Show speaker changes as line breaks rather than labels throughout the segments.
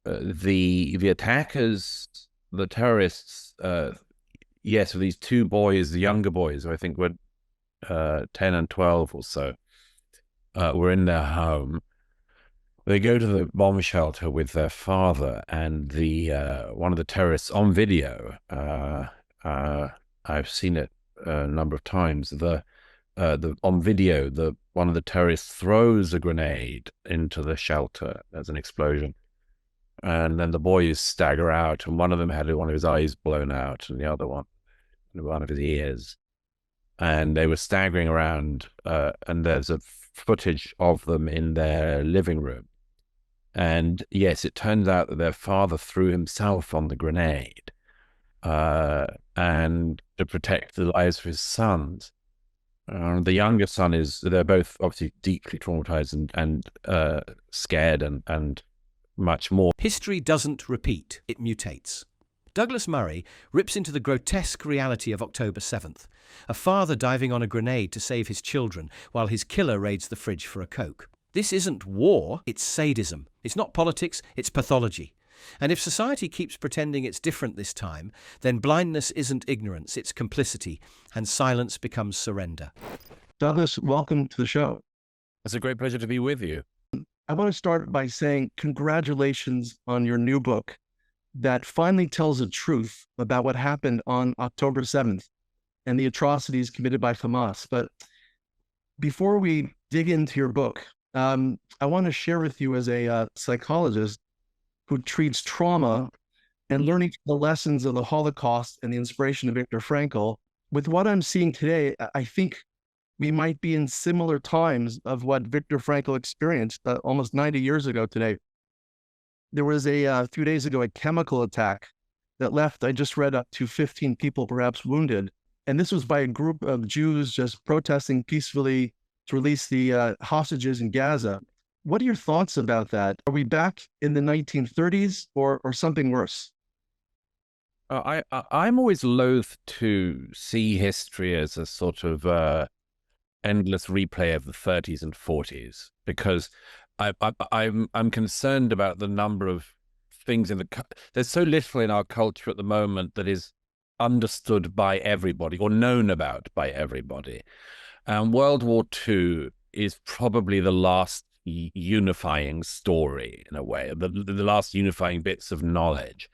The attackers, the terrorists, yes, these two boys, the younger boys, who I think were 10 and 12 or so, were in their home. They go to the bomb shelter with their father, and the one of the terrorists on video. I've seen it a number of times. The on video, the one of the terrorists throws a grenade into the shelter. There's an explosion, and then the boys stagger out, and one of them had one of his eyes blown out, and the other one of his ears. And they were staggering around, and there's a footage of them in their living room. And yes, it turns out that their father threw himself on the grenade, and to protect the lives of his sons. The younger son they're both obviously deeply traumatized and scared and much more.
History doesn't repeat, it mutates. Douglas Murray rips into the grotesque reality of October 7th, a father diving on a grenade to save his children while his killer raids the fridge for a Coke. This isn't war, it's sadism. It's not politics, it's pathology. And if society keeps pretending it's different this time, then blindness isn't ignorance, it's complicity, and silence becomes surrender.
Douglas, welcome to the show.
It's a great pleasure to be with you.
I want to start by saying congratulations on your new book that finally tells the truth about what happened on October 7th and the atrocities committed by Hamas. But before we dig into your book, I want to share with you as a psychologist who treats trauma and learning the lessons of the Holocaust and the inspiration of Viktor Frankl. With what I'm seeing today, I think we might be in similar times of what Viktor Frankl experienced almost 90 years ago today. There was a few days ago, a chemical attack that left, I just read, up to 15 people perhaps wounded. And this was by a group of Jews just protesting peacefully to release the hostages in Gaza. What are your thoughts about that? Are we back in the 1930s or something worse?
I'm always loath to see history as a sort of endless replay of the 30s and 40s, because I'm concerned about the number of things there's so little in our culture at the moment that is understood by everybody or known about by everybody. World War II is probably the last unifying story, in a way, the last unifying bits of knowledge.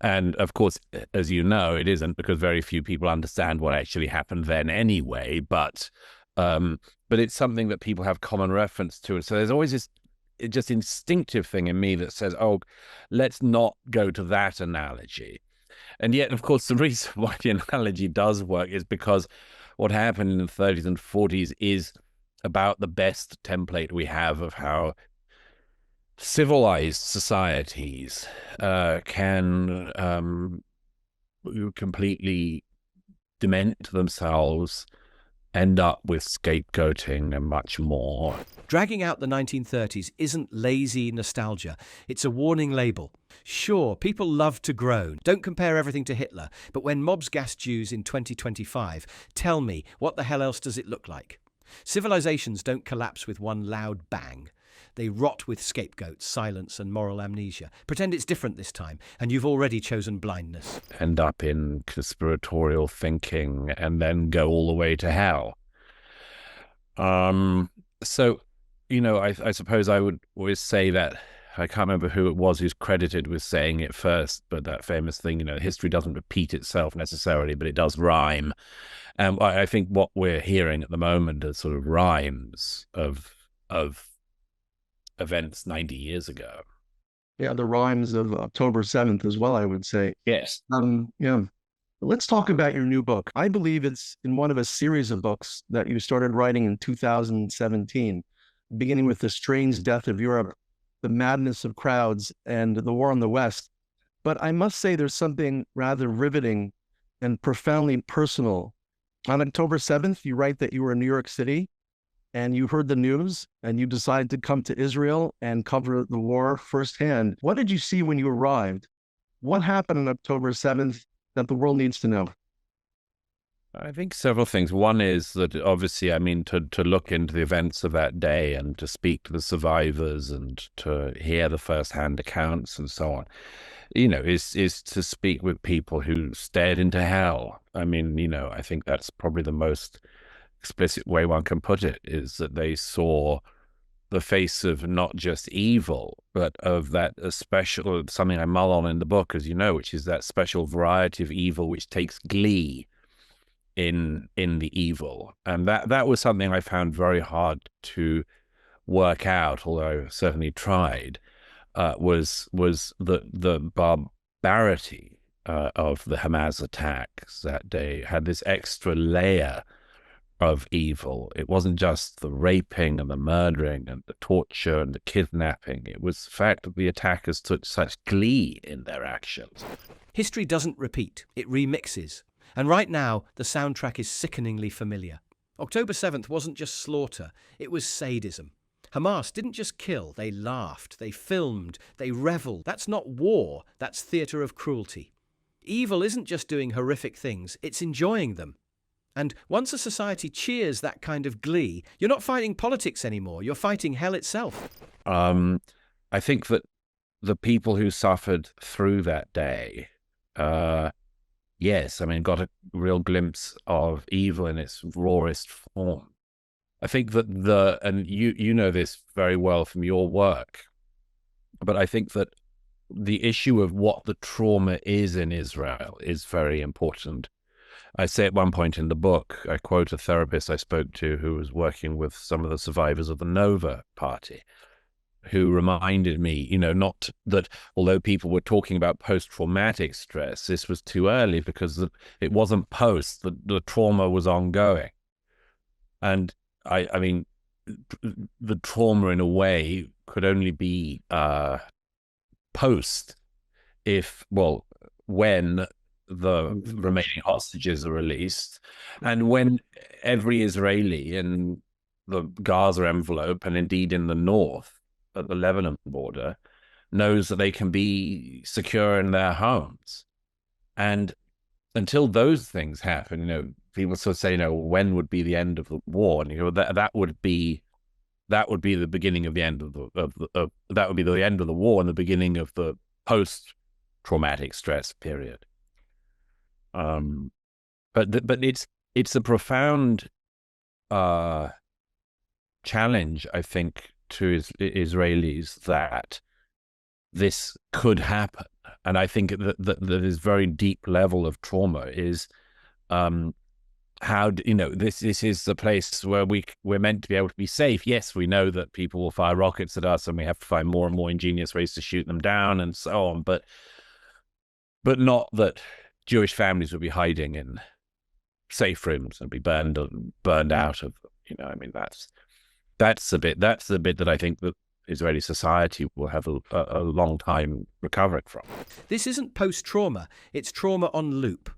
And of course, as you know, it isn't, because very few people understand what actually happened then anyway, but it's something that people have common reference to. And so there's always this just instinctive thing in me that says, oh, let's not go to that analogy. And yet, of course, the reason why the analogy does work is because what happened in the 30s and 40s is about the best template we have of how civilized societies can completely dement themselves, end up with scapegoating and much more.
Dragging out the 1930s isn't lazy nostalgia, it's a warning label. Sure, people love to groan. Don't compare everything to Hitler, but when mobs gas Jews in 2025, tell me, what the hell else does it look like? Civilizations don't collapse with one loud bang. They rot with scapegoats, silence, and moral amnesia. Pretend it's different this time, and you've already chosen blindness.
End up in conspiratorial thinking and then go all the way to hell. So, I suppose I would always say that, I can't remember who it was who's credited with saying it first, but that famous thing, history doesn't repeat itself necessarily, but it does rhyme. And I think what we're hearing at the moment are sort of rhymes of events 90 years ago.
Yeah, the rhymes of October 7th as well, I would say.
Yes.
Yeah. Let's talk about your new book. I believe it's in one of a series of books that you started writing in 2017, beginning with The Strange Death of Europe, The Madness of Crowds, and The War on the West. But I must say there's something rather riveting and profoundly personal. On October 7th, you write that you were in New York City and you heard the news and you decided to come to Israel and cover the war firsthand. What did you see when you arrived? What happened on October 7th that the world needs to know?
I think several things. One is that obviously, I mean, to look into the events of that day and to speak to the survivors and to hear the first-hand accounts and so on, is to speak with people who stared into hell. I mean, I think that's probably the most explicit way one can put it, is that they saw the face of not just evil, but of that special, something I mull on in the book, as you know, which is that special variety of evil which takes glee in the evil. And that was something I found very hard to work out, although I certainly tried, was the barbarity of the Hamas attacks that day had this extra layer of evil. It wasn't just the raping and the murdering and the torture and the kidnapping. It was the fact that the attackers took such glee in their actions.
History doesn't repeat, it remixes. And right now, the soundtrack is sickeningly familiar. October 7th wasn't just slaughter, it was sadism. Hamas didn't just kill, they laughed, they filmed, they revelled. That's not war, that's theatre of cruelty. Evil isn't just doing horrific things, it's enjoying them. And once a society cheers that kind of glee, you're not fighting politics anymore, you're fighting hell itself.
I think that the people who suffered through that day, yes, I mean, got a real glimpse of evil in its rawest form. I think that and you know this very well from your work, but I think that the issue of what the trauma is in Israel is very important. I say at one point in the book, I quote a therapist I spoke to who was working with some of the survivors of the Nova Party, who reminded me, not that although people were talking about post-traumatic stress, this was too early because it wasn't post, the trauma was ongoing. And I mean, the trauma in a way could only be post when the remaining hostages are released, and when every Israeli in the Gaza envelope, and indeed in the north at the Lebanon border, knows that they can be secure in their homes. And until those things happen, people sort of say, when would be the end of the war? And that would be the beginning of the end of that would be the end of the war and the beginning of the post-traumatic stress period. But it's a profound challenge, I think, to Israelis that this could happen, and I think that this very deep level of trauma is how this is the place where we're meant to be able to be safe. Yes, we know that people will fire rockets at us, and we have to find more and more ingenious ways to shoot them down, and so on. But not that Jewish families would be hiding in safe rooms and be burned out of them. I mean, that's the bit that I think that Israeli society will have a long time recovering from.
This isn't post-trauma, it's trauma on loop.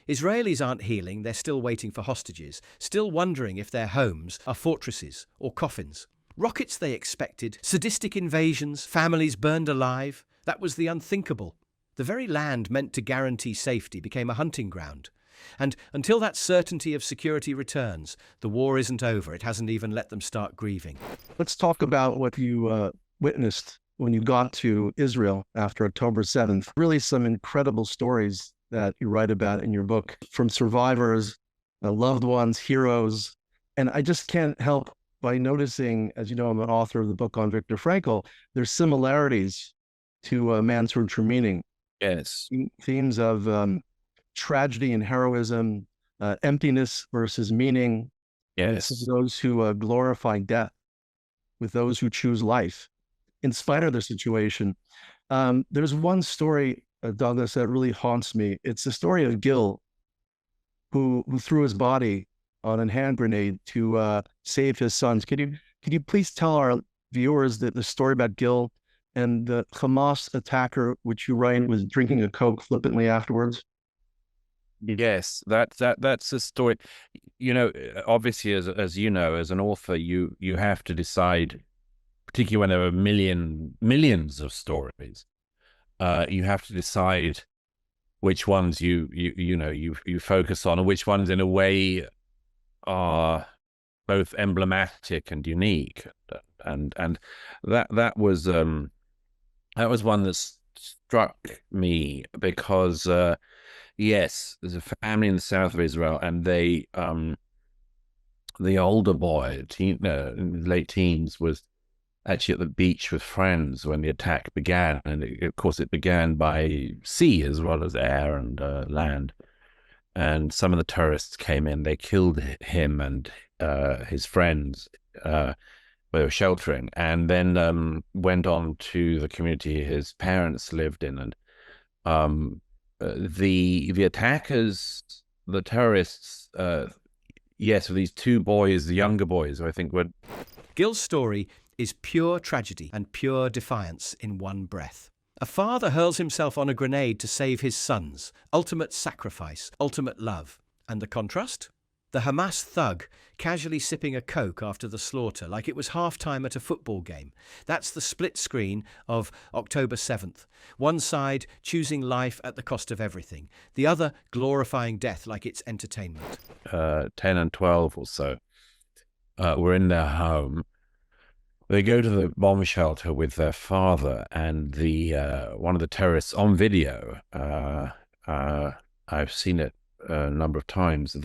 Israelis aren't healing, they're still waiting for hostages, still wondering if their homes are fortresses or coffins. Rockets they expected, sadistic invasions, families burned alive. That was the unthinkable. The very land meant to guarantee safety became a hunting ground. And until that certainty of security returns, the war isn't over. It hasn't even let them start grieving.
Let's talk about what you witnessed when you got to Israel after October 7th. Really some incredible stories that you write about in your book from survivors, loved ones, heroes. And I just can't help by noticing, as you know, I'm an author of the book on Viktor Frankl, there's similarities to Man's Search for Meaning.
Yes.
Themes of tragedy and heroism, emptiness versus meaning.
Yes.
Those who glorify death with those who choose life in spite of their situation. There's one story, Douglas, that really haunts me. It's the story of Gil, who threw his body on a hand grenade to save his sons. Could you please tell our viewers the story about Gil and the Hamas attacker, which you write was drinking a Coke flippantly afterwards?
Yes, that's a story. Obviously, as you know, as an author, you have to decide, particularly when there are millions of stories, you have to decide which ones you focus on, and which ones in a way are both emblematic and unique. And that was one that struck me because yes, there's a family in the south of Israel, and they the older boy, in his late teens, was actually at the beach with friends when the attack began, and of course it began by sea as well as air and land. And some of the terrorists came in, they killed him and his friends. They were sheltering, and then went on to the community his parents lived in. And the attackers, the terrorists, yes, these two boys, the younger boys, who I think were...
Gil's story is pure tragedy and pure defiance in one breath. A father hurls himself on a grenade to save his sons. Ultimate sacrifice, ultimate love. And the contrast? The Hamas thug casually sipping a Coke after the slaughter like it was half-time at a football game. That's the split screen of October 7th. One side choosing life at the cost of everything. The other glorifying death like it's entertainment.
10 and 12 or so were in their home. They go to the bomb shelter with their father, and the one of the terrorists on video. I've seen it a number of times.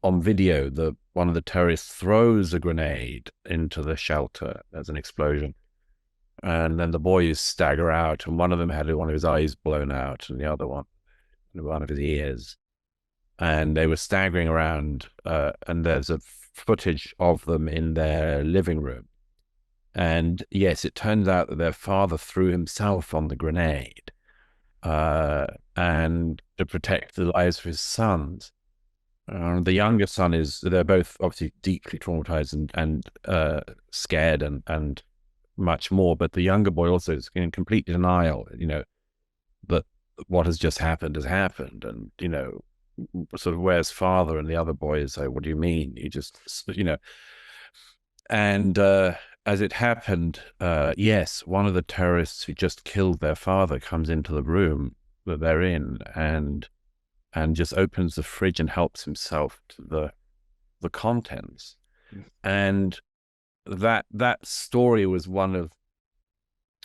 On video, one of the terrorists throws a grenade into the shelter. There's an explosion, and then the boys stagger out, and one of them had one of his eyes blown out, and the other one of his ears. And they were staggering around, and there's a footage of them in their living room. And yes, it turns out that their father threw himself on the grenade, and to protect the lives of his sons. The younger son they're both obviously deeply traumatized and scared and much more. But the younger boy also is in complete denial, that what has just happened has happened. And, sort of, where's father? And the other boy is like, what do you mean? You just, and as it happened, yes, one of the terrorists who just killed their father comes into the room that they're in and just opens the fridge and helps himself to the contents. And that story was one of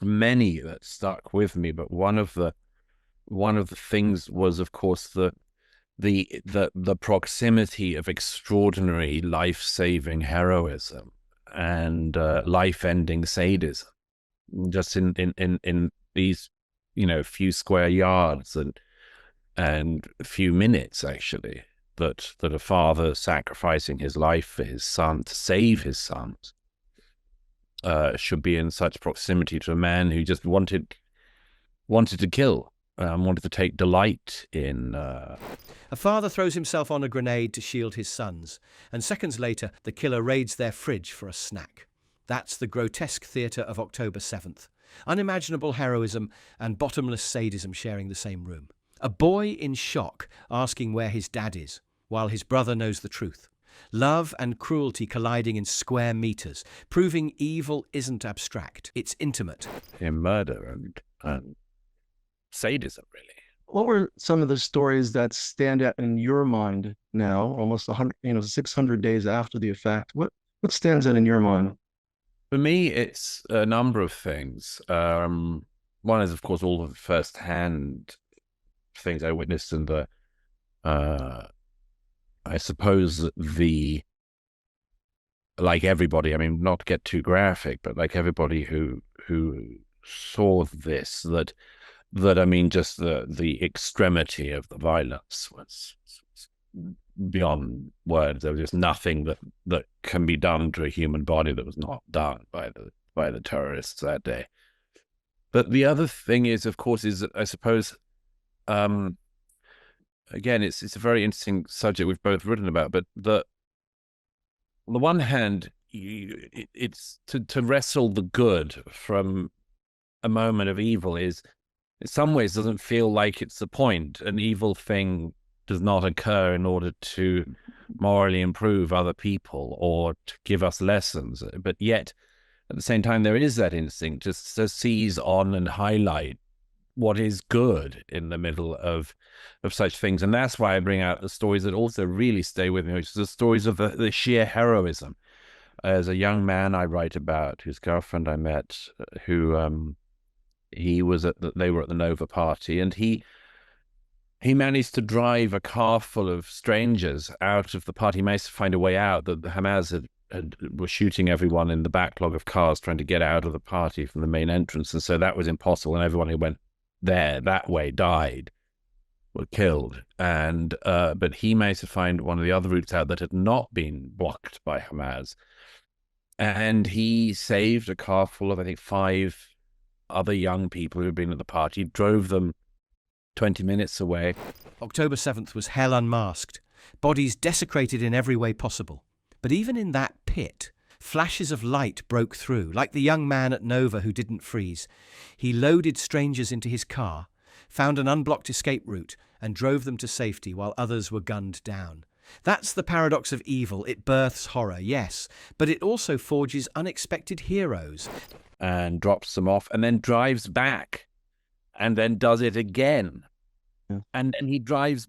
many that stuck with me. But one of the things was, of course, the proximity of extraordinary life-saving heroism and life-ending sadism, just in these few square yards and a few minutes, actually, that a father sacrificing his life for his son to save his sons should be in such proximity to a man who just wanted to kill, wanted to take delight in.
A father throws himself on a grenade to shield his sons, and seconds later the killer raids their fridge for a snack. That's the grotesque theatre of October 7th. Unimaginable heroism and bottomless sadism sharing the same room. A boy in shock asking where his dad is, while his brother knows the truth. Love and cruelty colliding in square meters, proving evil isn't abstract, it's intimate.
In murder and sadism, really.
What were some of the stories that stand out in your mind now, almost 100, 600 days after the effect? What stands out in your mind?
For me, it's a number of things. One is, of course, all of the first-hand things I witnessed in the, I suppose like everybody, I mean, not to get too graphic, but like everybody who saw this, that I mean, just the extremity of the violence was beyond words. There was just nothing that can be done to a human body that was not done by the terrorists that day. But the other thing is, of course, I suppose, again, it's a very interesting subject we've both written about, but on the one hand, it's to wrestle the good from a moment of evil is, in some ways, doesn't feel like it's the point. An evil thing does not occur in order to morally improve other people or to give us lessons. But yet, at the same time, there is that instinct to seize on and highlight what is good in the middle of such things. And that's why I bring out the stories that also really stay with me, which is the stories of the sheer heroism. As a young man, I write about whose girlfriend I met, who he was they were at the Nova party, and he managed to drive a car full of strangers out of the party. He managed to find a way out. The Hamas were shooting everyone in the backlog of cars trying to get out of the party from the main entrance, and so that was impossible, and everyone who went there that way died, were killed. And but he managed to find one of the other routes out that had not been blocked by Hamas, and he saved a car full of, I think, 5 other young people who had been at the party, drove them 20 minutes away.
October 7th was hell unmasked, bodies desecrated in every way possible. But even in that pit, flashes of light broke through, like the young man at Nova who didn't freeze. He loaded strangers into his car, found an unblocked escape route, and drove them to safety while others were gunned down. That's the paradox of evil. It births horror, yes, but it also forges unexpected heroes.
And drops them off, and then drives back, and then does it again.
Yeah.
And then he drops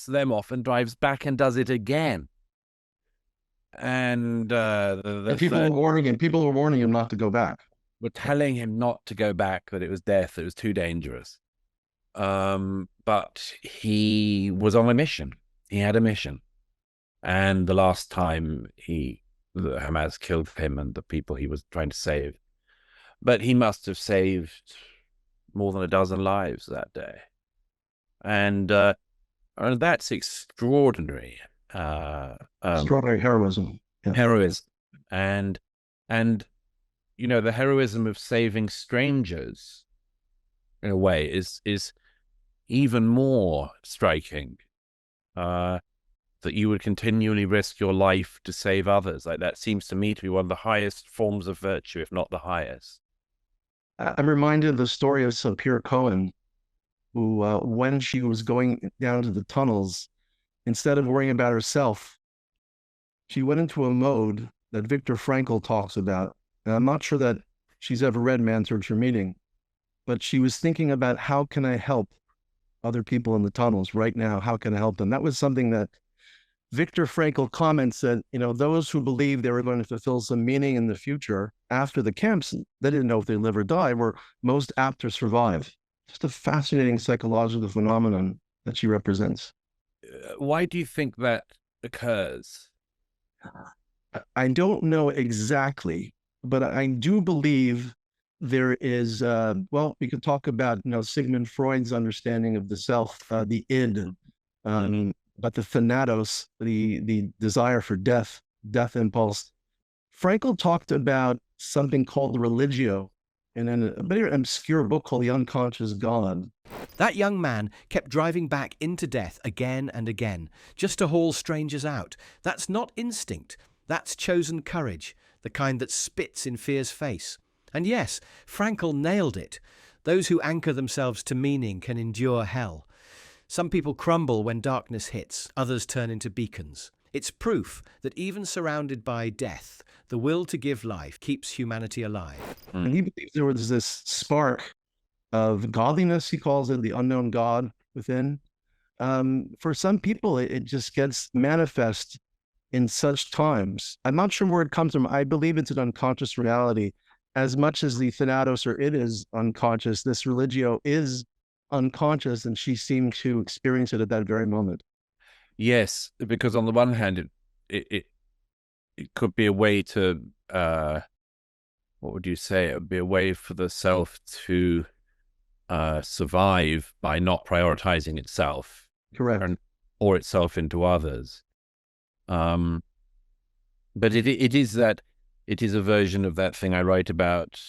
them off and drives back and does it again. And
people were warning him not to go back.
Were telling him not to go back, that it was death, it was too dangerous. But he was on a mission. He had a mission. And the last time the Hamas killed him and the people he was trying to save. But he must have saved more than a dozen lives that day. And that's extraordinary.
Extraordinary heroism. Yeah.
Heroism. And you know, the heroism of saving strangers, in a way, is even more striking. That you would continually risk your life to save others. Like, that seems to me to be one of the highest forms of virtue, if not the highest.
I'm reminded of the story of Sapir Cohen, who, when she was going down to the tunnels, instead of worrying about herself, she went into a mode that Viktor Frankl talks about. And I'm not sure that she's ever read Man's Search for Meaning, but she was thinking about, how can I help other people in the tunnels right now? How can I help them? That was something that Viktor Frankl comments that, you know, those who believed they were going to fulfill some meaning in the future after the camps, they didn't know if they'd live or die, were most apt to survive. Just a fascinating psychological phenomenon that she represents.
Why do you think that occurs?
I don't know exactly, but I do believe there is, well, we could talk about, you know, Sigmund Freud's understanding of the self, the id, but the thanatos, the desire for death impulse. Frankl talked about something called the religio in a very obscure book called The Unconscious God.
That young man kept driving back into death again and again, just to haul strangers out. That's not instinct. That's chosen courage, the kind that spits in fear's face. And yes, Frankl nailed it. Those who anchor themselves to meaning can endure hell. Some people crumble when darkness hits, others turn into beacons. It's proof that even surrounded by death, the will to give life keeps humanity alive.
And he believes there was this spark of godliness, he calls it, the unknown God within. For some people, it just gets manifest in such times. I'm not sure where it comes from. I believe it's an unconscious reality. As much as the thanatos, or it is unconscious, this religio is unconscious, and she seemed to experience it at that very moment.
Yes, because on the one hand, it could be a way to, what would you say? It would be a way for the self to survive by not prioritizing itself.
Correct.
Or itself into others. But it is a version of that thing I write about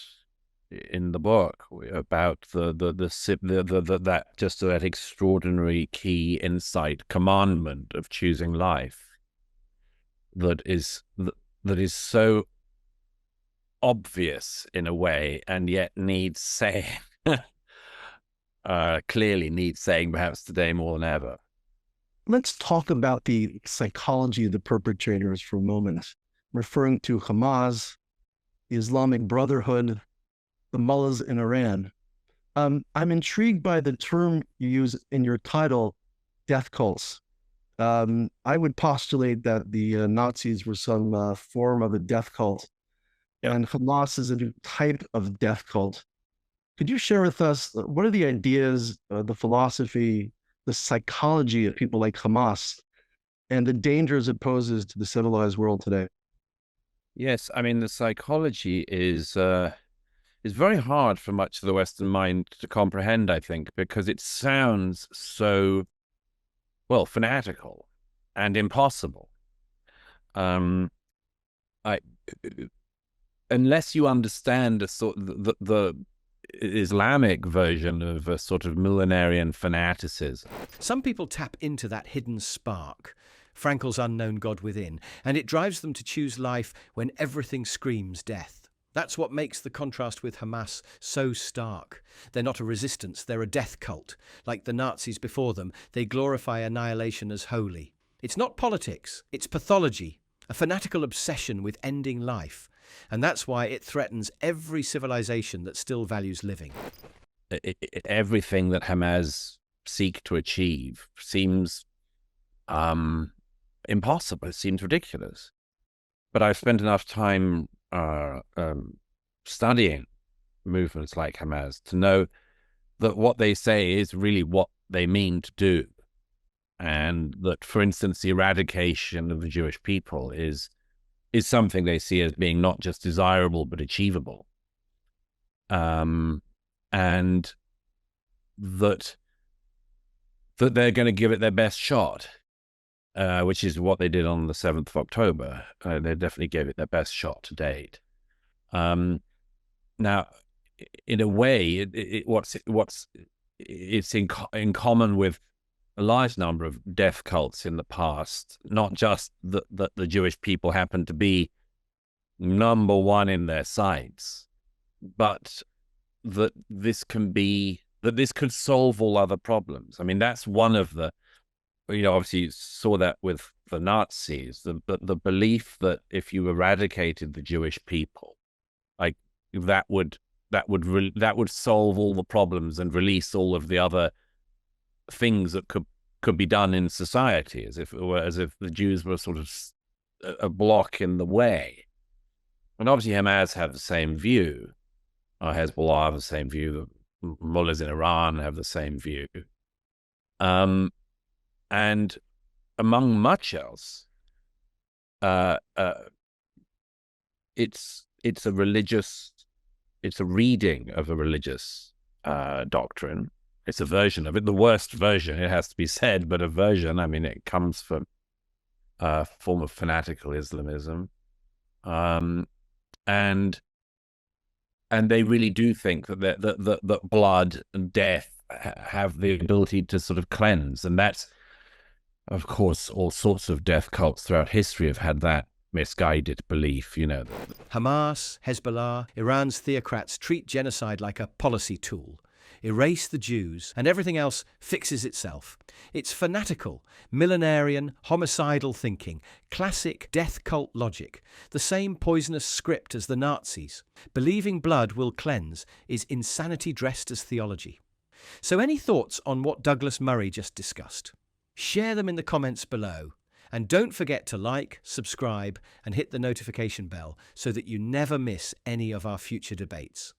in the book, about that just that extraordinary key insight, commandment of choosing life, that is so obvious in a way, and yet needs saying. Clearly needs saying, perhaps today more than ever.
Let's talk about the psychology of the perpetrators for a moment, referring to Hamas, the Islamic Brotherhood, the mullahs in Iran. I'm intrigued by the term you use in your title, death cults. I would postulate that the Nazis were some form of a death cult,
Yeah.
and Hamas is a new type of death cult. Could you share with us what are the ideas, the philosophy, the psychology of people like Hamas, and the dangers it poses to the civilized world today?
Yes, I mean the psychology is very hard for much of the Western mind to comprehend, I think, because it sounds so, well, fanatical and impossible. Um, I Unless you understand a sort the Islamic version of a sort of millenarian fanaticism.
Some people tap into that hidden spark, Frankel's unknown God within, and it drives them to choose life when everything screams death. That's what makes the contrast with Hamas so stark. They're not a resistance, they're a death cult. Like the Nazis before them, they glorify annihilation as holy. It's not politics, it's pathology, a fanatical obsession with ending life. And that's why it threatens every civilization that still values living.
Everything that Hamas seek to achieve seems impossible. It seems ridiculous. But I've spent enough time studying movements like Hamas to know that what they say is really what they mean to do. And that, for instance, the eradication of the Jewish people is something they see as being not just desirable, but achievable. And that they're going to give it their best shot, which is what they did on the 7th of October. They definitely gave it their best shot to date. Now, in a way, it's in common with a large number of death cults in the past, not just that the Jewish people happen to be number one in their sights, but that this could solve all other problems. I mean, that's one of the, obviously you saw that with the Nazis, the belief that if you eradicated the Jewish people, like that would solve all the problems and release all of the other things that could be done in society, as if the Jews were sort of a block in the way. And obviously Hamas have the same view. Hezbollah have the same view. The mullahs in Iran have the same view. And among much else, it's a reading of a religious doctrine. It's a version of it, the worst version, it has to be said, but a version. I mean, it comes from a form of fanatical Islamism. And they really do think that blood and death have the ability to sort of cleanse. And that's, of course, all sorts of death cults throughout history have had that misguided belief,
Hamas, Hezbollah, Iran's theocrats treat genocide like a policy tool. Erase the Jews, and everything else fixes itself. It's fanatical, millenarian, homicidal thinking, classic death cult logic, the same poisonous script as the Nazis. Believing blood will cleanse is insanity dressed as theology. So any thoughts on what Douglas Murray just discussed? Share them in the comments below. And don't forget to like, subscribe, and hit the notification bell so that you never miss any of our future debates.